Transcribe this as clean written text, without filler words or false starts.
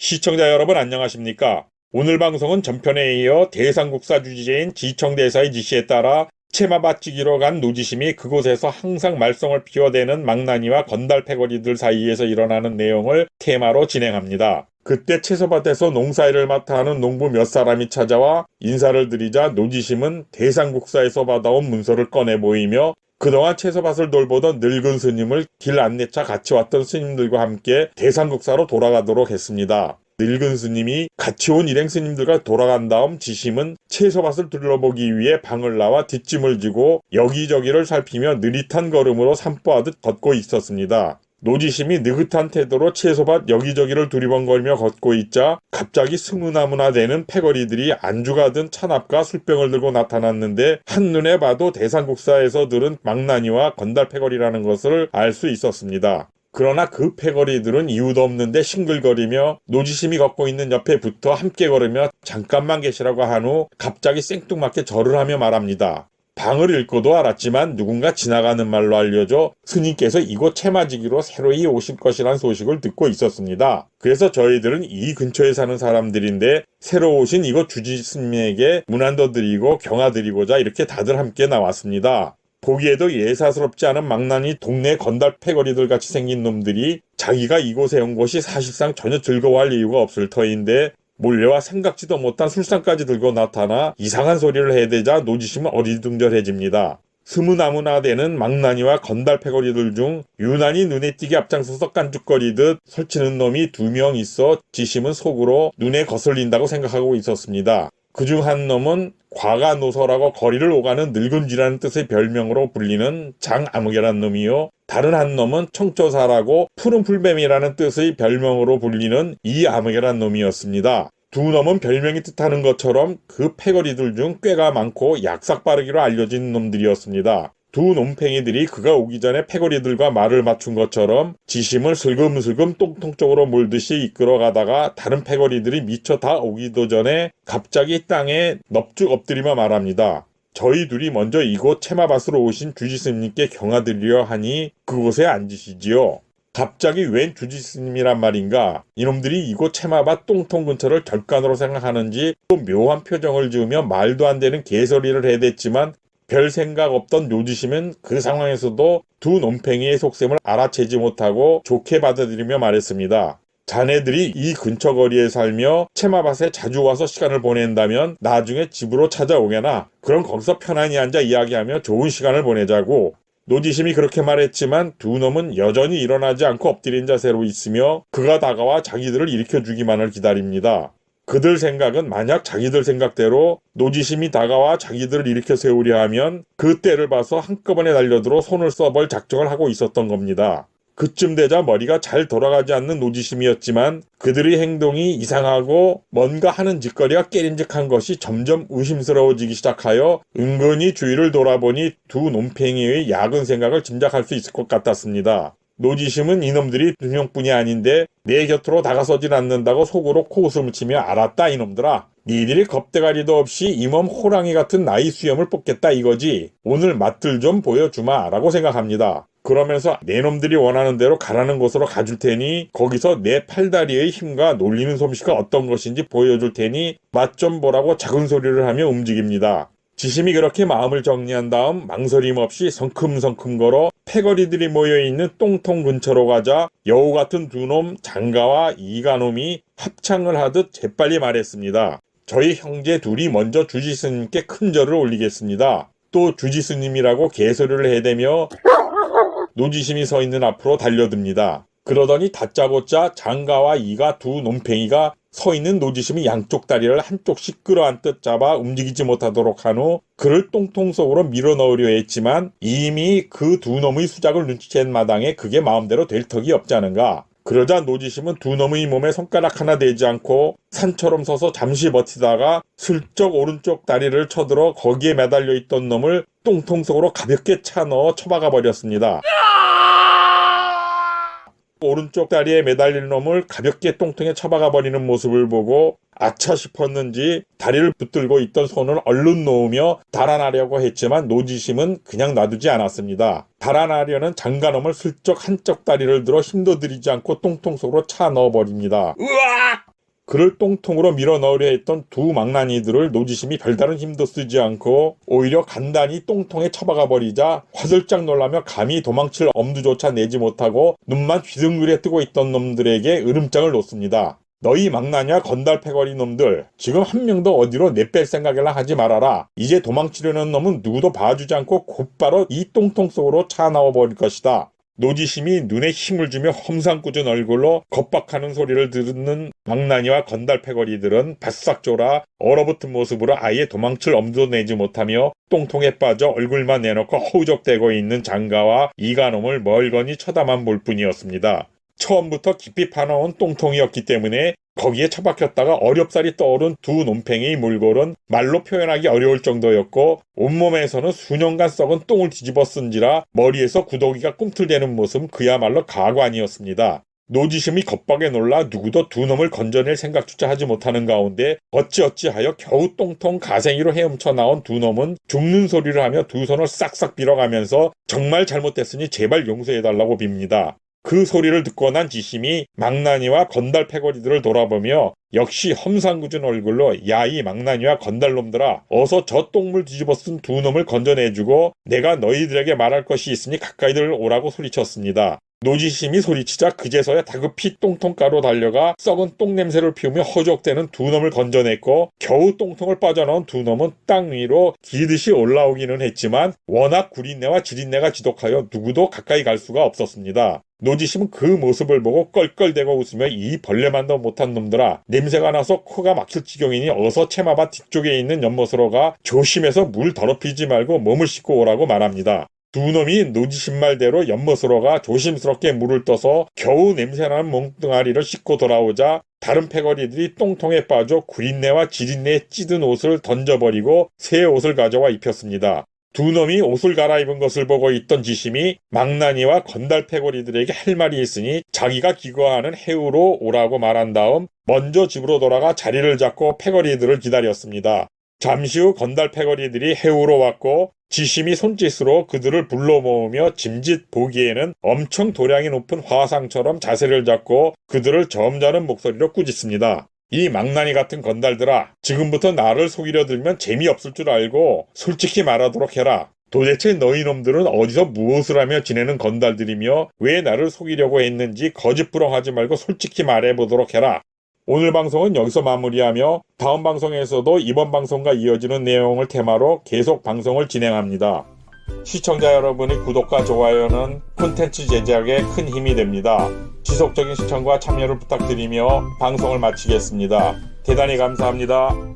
시청자 여러분 안녕하십니까? 오늘 방송은 전편에 이어 대상국사 주지제인 지청대사의 지시에 따라 채마밭지기로 간 노지심이 그곳에서 항상 말썽을 피워대는 망나니와 건달 패거리들 사이에서 일어나는 내용을 테마로 진행합니다. 그때 채소밭에서 농사일을 맡아 하는 농부 몇 사람이 찾아와 인사를 드리자 노지심은 대상국사에서 받아온 문서를 꺼내 보이며 그동안 채소밭을 돌보던 늙은 스님을 길 안내차 같이 왔던 스님들과 함께 대상국사로 돌아가도록 했습니다. 늙은 스님이 같이 온 일행 스님들과 돌아간 다음 지심은 채소밭을 둘러보기 위해 방을 나와 뒷짐을 지고 여기저기를 살피며 느릿한 걸음으로 산보하듯 걷고 있었습니다. 노지심이 느긋한 태도로 채소밭 여기저기를 두리번거리며 걷고 있자 갑자기 스무나무나 되는 패거리들이 안주가 든 찬압과 술병을 들고 나타났는데 한눈에 봐도 대상국사에서 들은 망나니와 건달 패거리라는 것을 알 수 있었습니다. 그러나 그 패거리들은 이유도 없는데 싱글거리며 노지심이 걷고 있는 옆에 붙어 함께 걸으며 잠깐만 계시라고 한 후 갑자기 생뚱맞게 절을 하며 말합니다. 방을 읽고도 알았지만 누군가 지나가는 말로 알려줘 스님께서 이곳 채마지기로 새로이 오실 것이란 소식을 듣고 있었습니다. 그래서 저희들은 이 근처에 사는 사람들인데 새로 오신 이곳 주지스님에게 문안도 드리고 경화 드리고자 이렇게 다들 함께 나왔습니다. 보기에도 예사스럽지 않은 망나니 동네 건달 패거리들 같이 생긴 놈들이 자기가 이곳에 온 것이 사실상 전혀 즐거워할 이유가 없을 터인데 몰려와 생각지도 못한 술상까지 들고 나타나 이상한 소리를 해대자 노지심은 어리둥절해집니다. 스무나무나 되는 망나니와 건달 패거리들 중 유난히 눈에 띄게 앞장서서 깐죽거리듯 설치는 놈이 2명 있어 지심은 속으로 눈에 거슬린다고 생각하고 있었습니다. 그중 한 놈은 과가노서라고 거리를 오가는 늙은쥐라는 뜻의 별명으로 불리는 장아무개란 놈이요. 다른 한 놈은 청초사라고 푸른 풀뱀이라는 뜻의 별명으로 불리는 이아무개란 놈이었습니다. 두 놈은 별명이 뜻하는 것처럼 그 패거리들 중 꽤가 많고 약삭빠르기로 알려진 놈들이었습니다. 두 놈팽이들이 그가 오기 전에 패거리들과 말을 맞춘 것처럼 지심을 슬금슬금 똥통 쪽으로 몰듯이 이끌어가다가 다른 패거리들이 미처 다 오기도 전에 갑자기 땅에 넙죽 엎드리며 말합니다. 저희 둘이 먼저 이곳 채마밭으로 오신 주지스님께 경화드리려 하니 그곳에 앉으시지요. 갑자기 웬 주지스님이란 말인가? 이놈들이 이곳 채마밭 똥통 근처를 절간으로 생각하는지 또 묘한 표정을 지으며 말도 안 되는 개소리를 해댔지만 별 생각 없던 노지심은 그 상황에서도 두 놈팽이의 속셈을 알아채지 못하고 좋게 받아들이며 말했습니다. 자네들이 이 근처 거리에 살며 채마밭에 자주 와서 시간을 보낸다면 나중에 집으로 찾아오게나 그럼 거기서 편안히 앉아 이야기하며 좋은 시간을 보내자고. 노지심이 그렇게 말했지만 두 놈은 여전히 일어나지 않고 엎드린 자세로 있으며 그가 다가와 자기들을 일으켜주기만을 기다립니다. 그들 생각은 만약 자기들 생각대로 노지심이 다가와 자기들을 일으켜 세우려 하면 그 때를 봐서 한꺼번에 달려들어 손을 써볼 작정을 하고 있었던 겁니다. 그쯤 되자 머리가 잘 돌아가지 않는 노지심이었지만 그들의 행동이 이상하고 뭔가 하는 짓거리가 깨림직한 것이 점점 의심스러워지기 시작하여 은근히 주위를 돌아보니 두 놈팽이의 야근 생각을 짐작할 수 있을 것 같았습니다. 노지심은 이놈들이 2명뿐이 아닌데 내 곁으로 다가서질 않는다고 속으로 코웃음을 치며 알았다 이놈들아. 니들이 겁대가리도 없이 이 몸 호랑이 같은 나이 수염을 뽑겠다 이거지. 오늘 맛들 좀 보여주마 라고 생각합니다. 그러면서 내 놈들이 원하는 대로 가라는 곳으로 가줄 테니 거기서 내 팔다리의 힘과 놀리는 솜씨가 어떤 것인지 보여줄 테니 맛 좀 보라고 작은 소리를 하며 움직입니다. 지심이 그렇게 마음을 정리한 다음 망설임 없이 성큼성큼 걸어 패거리들이 모여있는 똥통 근처로 가자 여우 같은 두 놈 장가와 이가놈이 합창을 하듯 재빨리 말했습니다. 저희 형제 둘이 먼저 주지스님께 큰 절을 올리겠습니다. 또 주지스님이라고 개소리를 해대며 노지심이 서 있는 앞으로 달려듭니다. 그러더니 다짜고짜 장가와 이가 두 놈팽이가 서 있는 노지심이 양쪽 다리를 한쪽씩 끌어안듯 잡아 움직이지 못하도록 한 후 그를 똥통 속으로 밀어넣으려 했지만 이미 그 두 놈의 수작을 눈치챈 마당에 그게 마음대로 될 턱이 없지 않은가. 그러자 노지심은 두 놈의 몸에 손가락 하나 대지 않고 산처럼 서서 잠시 버티다가 슬쩍 오른쪽 다리를 쳐들어 거기에 매달려 있던 놈을 똥통 속으로 가볍게 차 넣어 처박아 버렸습니다. 오른쪽 다리에 매달린 놈을 가볍게 똥통에 처박아 버리는 모습을 보고 아차 싶었는지 다리를 붙들고 있던 손을 얼른 놓으며 달아나려고 했지만 노지심은 그냥 놔두지 않았습니다. 달아나려는 장가놈을 슬쩍 한쪽 다리를 들어 힘도 들이지 않고 똥통 속으로 차 넣어버립니다. 으악! 그를 똥통으로 밀어넣으려 했던 두 망나니들을 노지심이 별다른 힘도 쓰지 않고 오히려 간단히 똥통에 처박아 버리자 화들짝 놀라며 감히 도망칠 엄두조차 내지 못하고 눈만 휘둥그레 뜨고 있던 놈들에게 으름장을 놓습니다. 너희 망나니와 건달패거리 놈들, 지금 한 명도 어디로 내뺄 생각이나 하지 말아라. 이제 도망치려는 놈은 누구도 봐주지 않고 곧바로 이 똥통 속으로 차 나와버릴 것이다. 노지심이 눈에 힘을 주며 험상궂은 얼굴로 겁박하는 소리를 듣는 망나니와 건달패거리들은 바싹 졸아 얼어붙은 모습으로 아예 도망칠 엄두도 내지 못하며 똥통에 빠져 얼굴만 내놓고 허우적대고 있는 장가와 이간놈을 멀거니 쳐다만 볼 뿐이었습니다. 처음부터 깊이 파놓은 똥통이었기 때문에 거기에 처박혔다가 어렵사리 떠오른 두 놈팽이 몰골은 말로 표현하기 어려울 정도였고 온몸에서는 수년간 썩은 똥을 뒤집어 쓴지라 머리에서 구더기가 꿈틀대는 모습은 그야말로 가관이었습니다. 노지심이 겁박에 놀라 누구도 두 놈을 건져낼 생각조차 하지 못하는 가운데 어찌어찌하여 겨우 똥통 가생이로 헤엄쳐 나온 두 놈은 죽는 소리를 하며 두 손을 싹싹 빌어가면서 정말 잘못됐으니 제발 용서해달라고 빕니다. 그 소리를 듣고 난 지심이 망나니와 건달패거리들을 돌아보며 역시 험상궂은 얼굴로 야 이 망나니와 건달놈들아 어서 저 똥물 뒤집어 쓴 두 놈을 건져내주고 내가 너희들에게 말할 것이 있으니 가까이들 오라고 소리쳤습니다. 노지심이 소리치자 그제서야 다급히 똥통가로 달려가 썩은 똥냄새를 피우며 허적대는 두 놈을 건져냈고 겨우 똥통을 빠져나온 두 놈은 땅 위로 기듯이 올라오기는 했지만 워낙 구린내와 지린내가 지독하여 누구도 가까이 갈 수가 없었습니다. 노지심은 그 모습을 보고 껄껄대고 웃으며 이 벌레만도 못한 놈들아 냄새가 나서 코가 막힐 지경이니 어서 채마밭 뒤쪽에 있는 연못으로 가 조심해서 물 더럽히지 말고 몸을 씻고 오라고 말합니다. 두 놈이 노지심 말대로 연못으로 가 조심스럽게 물을 떠서 겨우 냄새나는 몽뚱아리를 씻고 돌아오자 다른 패거리들이 똥통에 빠져 구린내와 지린내에 찌든 옷을 던져버리고 새 옷을 가져와 입혔습니다. 두 놈이 옷을 갈아입은 것을 보고 있던 지심이 망나니와 건달 패거리들에게 할 말이 있으니 자기가 기거하는 해우로 오라고 말한 다음 먼저 집으로 돌아가 자리를 잡고 패거리들을 기다렸습니다. 잠시 후 건달 패거리들이 해우로 왔고 지심이 손짓으로 그들을 불러 모으며 짐짓 보기에는 엄청 도량이 높은 화상처럼 자세를 잡고 그들을 점잖은 목소리로 꾸짖습니다. 이 망나니 같은 건달들아, 지금부터 나를 속이려 들면 재미없을 줄 알고 솔직히 말하도록 해라. 도대체 너희 놈들은 어디서 무엇을 하며 지내는 건달들이며 왜 나를 속이려고 했는지 거짓부렁하지 말고 솔직히 말해보도록 해라. 오늘 방송은 여기서 마무리하며 다음 방송에서도 이번 방송과 이어지는 내용을 테마로 계속 방송을 진행합니다. 시청자 여러분의 구독과 좋아요는 콘텐츠 제작에 큰 힘이 됩니다. 지속적인 시청과 참여를 부탁드리며 방송을 마치겠습니다. 대단히 감사합니다.